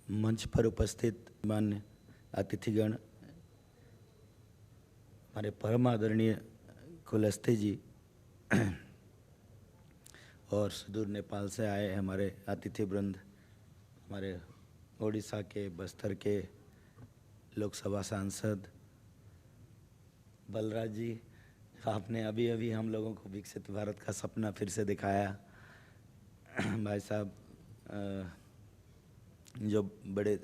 मंच पर उपस्थित मान्य अतिथिगण, हमारे परम आदरणीय कुलस्ते जी और सुदूर नेपाल से आए हमारे अतिथि वृंद, हमारे उड़ीसा के, बस्तर के लोकसभा सांसद बलराज जी, आपने अभी अभी हम लोगों को विकसित भारत का सपना फिर से दिखाया। भाई साहब जो बड़े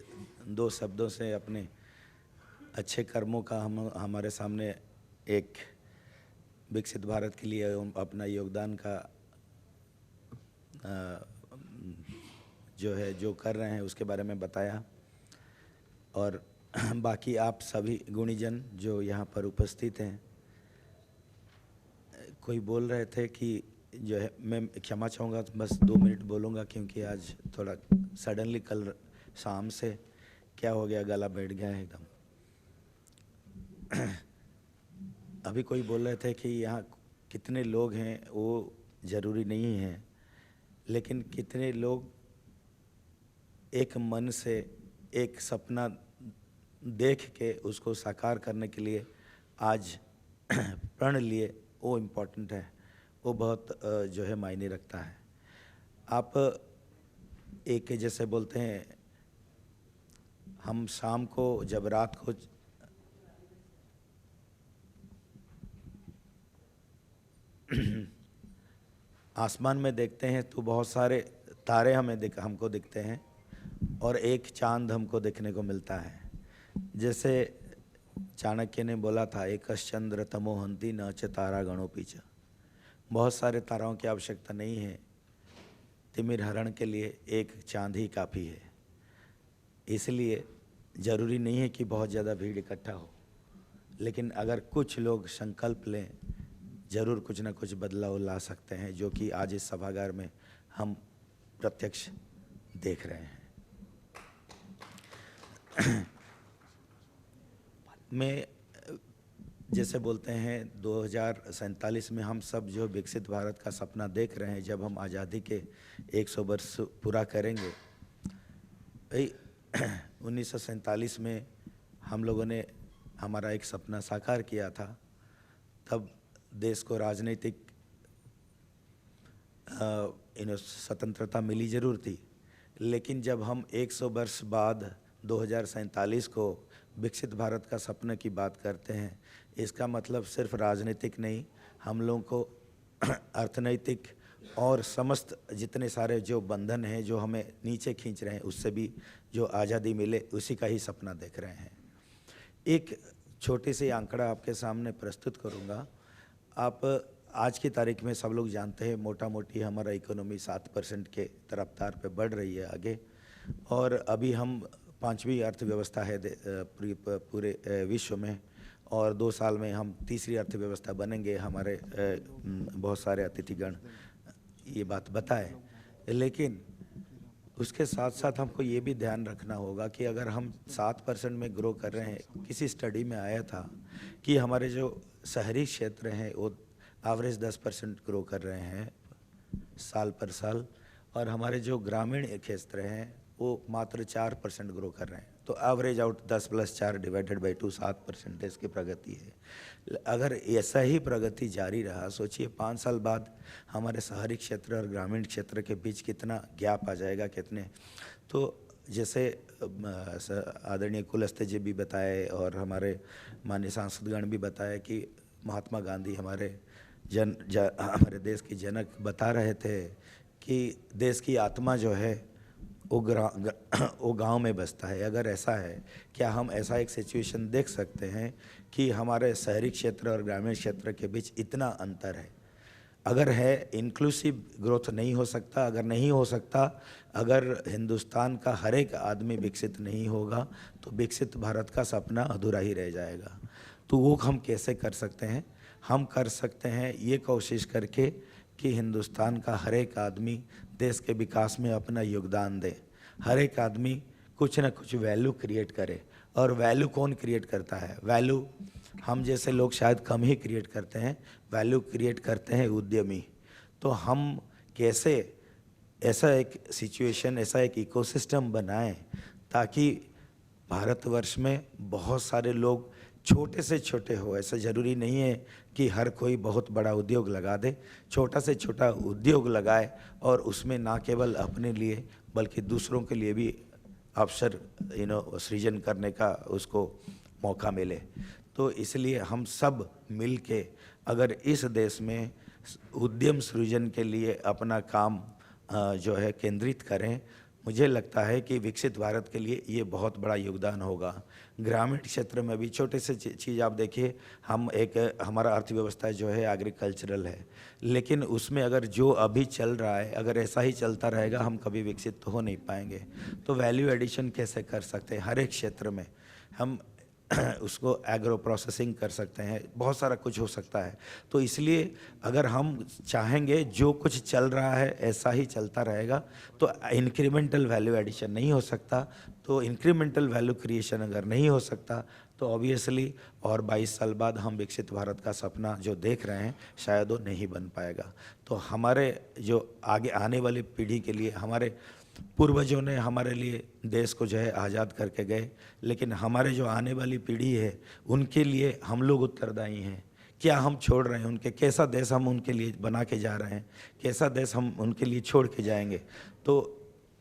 दो शब्दों से अपने अच्छे कर्मों का हमारे सामने एक विकसित भारत के लिए अपना योगदान का जो कर रहे हैं उसके बारे में बताया। और बाकी आप सभी गुणीजन जो यहाँ पर उपस्थित हैं, कोई बोल रहे थे कि जो है, मैं क्षमा चाहूँगा, बस 2 मिनट बोलूँगा क्योंकि आज थोड़ा सडनली कल शाम से क्या हो गया, गला बैठ गया है एकदम। अभी कोई बोल रहे थे कि यहाँ कितने लोग हैं वो ज़रूरी नहीं है, लेकिन कितने लोग एक मन से एक सपना देख के उसको साकार करने के लिए आज प्रण लिए, वो इम्पोर्टेंट है, वो बहुत जो है मायने रखता है। आप एक जैसे बोलते हैं, हम शाम को जब रात को आसमान में देखते हैं तो बहुत सारे तारे हमको दिखते हैं और एक चांद हमको देखने को मिलता है। जैसे चाणक्य ने बोला था, एकश्चंद्र तमोहंति न च तारा गणोपि च। बहुत सारे ताराओं की आवश्यकता नहीं है, तिमिर हरण के लिए एक चांद ही काफ़ी है। इसलिए ज़रूरी नहीं है कि बहुत ज़्यादा भीड़ इकट्ठा हो, लेकिन अगर कुछ लोग संकल्प लें, ज़रूर कुछ ना कुछ बदलाव ला सकते हैं, जो कि आज इस सभागार में हम प्रत्यक्ष देख रहे हैं। मैं जैसे बोलते हैं 2047 में हम सब जो विकसित भारत का सपना देख रहे हैं, जब हम आज़ादी के 100 वर्ष पूरा करेंगे। भाई 1947 में हम लोगों ने हमारा एक सपना साकार किया था, तब देश को राजनीतिक स्वतंत्रता मिली जरूर थी, लेकिन जब हम 100 वर्ष बाद 2047 को विकसित भारत का सपने की बात करते हैं, इसका मतलब सिर्फ राजनीतिक नहीं, हम लोगों को अर्थनैतिक और समस्त जितने सारे जो बंधन हैं जो हमें नीचे खींच रहे हैं, उससे भी जो आज़ादी मिले, उसी का ही सपना देख रहे हैं। एक छोटी सी आंकड़ा आपके सामने प्रस्तुत करूंगा। आप आज की तारीख में सब लोग जानते हैं, मोटा मोटी हमारा इकोनॉमी 7% के रफ्तार पे बढ़ रही है आगे, और अभी हम 5वीं अर्थव्यवस्था है पूरे विश्व में, और 2 साल में हम तीसरी अर्थव्यवस्था बनेंगे। हमारे बहुत सारे अतिथिगण ये बात बताए, लेकिन उसके साथ साथ हमको ये भी ध्यान रखना होगा कि अगर हम 7% में ग्रो कर रहे हैं, किसी स्टडी में आया था कि हमारे जो शहरी क्षेत्र हैं वो एवरेज 10% ग्रो कर रहे हैं साल पर साल, और हमारे जो ग्रामीण क्षेत्र हैं वो मात्र 4% ग्रो कर रहे हैं। तो एवरेज आउट 10 + 4 डिवाइडेड बाई 2 7% की प्रगति है। अगर ऐसा ही प्रगति जारी रहा, सोचिए 5 साल बाद हमारे शहरी क्षेत्र और ग्रामीण क्षेत्र के बीच कितना गैप आ जाएगा, कितने। तो जैसे आदरणीय कुलस्ते जी भी बताए और हमारे माननीय सांसदगण भी बताए कि महात्मा गांधी हमारे हमारे देश की जनक बता रहे थे कि देश की आत्मा जो है वो गांव में बसता है। अगर ऐसा है, क्या हम ऐसा एक सिचुएशन देख सकते हैं कि हमारे शहरी क्षेत्र और ग्रामीण क्षेत्र के बीच इतना अंतर है? अगर है, इंक्लूसिव ग्रोथ नहीं हो सकता। अगर नहीं हो सकता, अगर हिंदुस्तान का हर एक आदमी विकसित नहीं होगा, तो विकसित भारत का सपना अधूरा ही रह जाएगा। तो वो हम कैसे कर सकते हैं? हम कर सकते हैं ये कोशिश करके कि हिंदुस्तान का हर एक आदमी देश के विकास में अपना योगदान दे। हर एक आदमी कुछ ना कुछ वैल्यू क्रिएट करे। और वैल्यू कौन क्रिएट करता है? वैल्यू हम जैसे लोग शायद कम ही क्रिएट करते हैं, वैल्यू क्रिएट करते हैं उद्यमी। तो हम कैसे ऐसा एक सिचुएशन, ऐसा एक इकोसिस्टम बनाएं ताकि भारतवर्ष में बहुत सारे लोग छोटे से छोटे हो। ऐसा ज़रूरी नहीं है कि हर कोई बहुत बड़ा उद्योग लगा दे, छोटा से छोटा उद्योग लगाए और उसमें ना केवल अपने लिए बल्कि दूसरों के लिए भी अवसर सृजन करने का उसको मौका मिले। तो इसलिए हम सब मिल के अगर इस देश में उद्यम सृजन के लिए अपना काम जो है केंद्रित करें, मुझे लगता है कि विकसित भारत के लिए ये बहुत बड़ा योगदान होगा। ग्रामीण क्षेत्र में भी छोटे से चीज़ आप देखिए, हमारा अर्थव्यवस्था जो है एग्रीकल्चरल है, लेकिन उसमें अगर जो अभी चल रहा है अगर ऐसा ही चलता रहेगा हम कभी विकसित तो हो नहीं पाएंगे। तो वैल्यू एडिशन कैसे कर सकते हैं? हर एक क्षेत्र में हम उसको एग्रो प्रोसेसिंग कर सकते हैं, बहुत सारा कुछ हो सकता है। तो इसलिए अगर हम चाहेंगे जो कुछ चल रहा है ऐसा ही चलता रहेगा तो इंक्रीमेंटल वैल्यू एडिशन नहीं हो सकता। तो इंक्रीमेंटल वैल्यू क्रिएशन अगर नहीं हो सकता तो ऑब्वियसली और 22 साल बाद हम विकसित भारत का सपना जो देख रहे हैं शायद वो नहीं बन पाएगा। तो हमारे जो आगे आने वाली पीढ़ी के लिए, हमारे पूर्वजों ने हमारे लिए देश को जो है आज़ाद करके गए, लेकिन हमारे जो आने वाली पीढ़ी है उनके लिए हम लोग उत्तरदायी हैं। क्या हम छोड़ रहे हैं उनके, कैसा देश हम उनके लिए बना के जा रहे हैं, कैसा देश हम उनके लिए छोड़ के जाएंगे। तो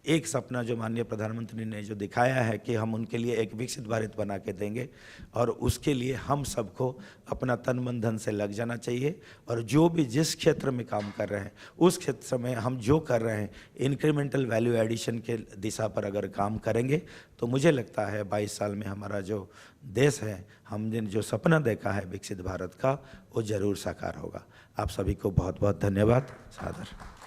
एक सपना जो माननीय प्रधानमंत्री ने जो दिखाया है कि हम उनके लिए एक विकसित भारत बना के देंगे, और उसके लिए हम सबको अपना तन मन धन से लग जाना चाहिए। और जो भी जिस क्षेत्र में काम कर रहे हैं उस क्षेत्र में हम जो कर रहे हैं इंक्रीमेंटल वैल्यू एडिशन के दिशा पर अगर काम करेंगे तो मुझे लगता है 22 साल में हमारा जो देश है, हमने जो सपना देखा है विकसित भारत का, वो ज़रूर साकार होगा। आप सभी को बहुत बहुत धन्यवाद। सादर।